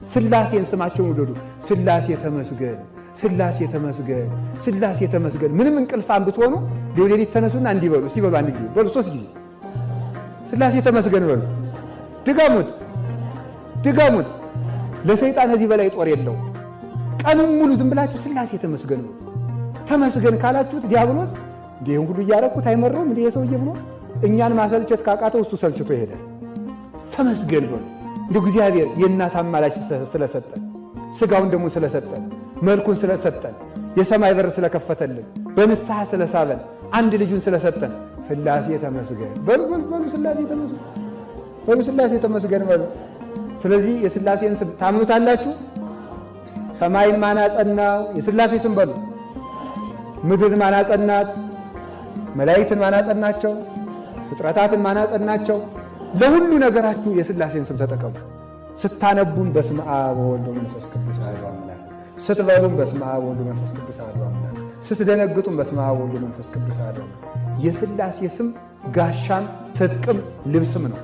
ስላሴን ስማቸውን ውደዱ። ስላሴ ተመስገን፣ ስላሴ ተመስገን፣ ስላሴ ተመስገን። ምንም እንቅልፋን ብትሆኑ ሌሊት ተነሱና እንዲህ በሉ። እስቲ በሉ አንድ ጊዜ በሉ፣ 3 ጊዜ ስላሴ ተመስገን በሉ። ድገሙት፣ ድገሙት። ለሰይጣን እዚህ በላይ ጦር የለው። ቀኑን ሙሉ ዝም ብላችሁ ስላሴ ተመስገን በሉ። ተመስገን ካላችሁት ዲያብሎስ ይሄን ሁሉ እያረኩት አይመረውም እንዴ የሰውዬ ብሎ እኛን ማሰልቸት ካቃተው እሱ ሰልችቶ ይሄዳል። ተመስገን በሉ። እንደው እግዚአብሔር የእናት አማላጅ ስለሰጠን፣ ስጋውን ደግሞ ስለሰጠን፣ መልኩን ስለሰጠን፣ የሰማይ በር ስለከፈተልን፣ በንስሐ ስለሳበን፣ አንድ ልጁን ስለሰጠን ስላሴ ተመስገን በሉ በሉ። ስላሴ ተመስገን በሉ። ስላሴ ተመስገን በሉ። ስለዚህ የስላሴን ስም ታምኑታላችሁ? ሰማይን ማን አጸናው? የስላሴ ስም በሉ። ምድርን ማን አጸናት? መላእክትን ማን አጸናቸው? ፍጥረታትን ማን አጸናቸው? ለሁሉ ነገራችሁ የስላሴን ስም ተጠቀሙ። ስታነቡን በስመ አብ ወወልድ ወመንፈስ ቅዱስ አሐዱ አምላክ፣ ስትበሉን በስመ አብ ወወልድ ወመንፈስ ቅዱስ አሐዱ አምላክ፣ ስትደነግጡን በስመ አብ ወወልድ ወመንፈስ ቅዱስ አሐዱ አምላክ። የስላሴ ስም ጋሻም ትጥቅም ልብስም ነው።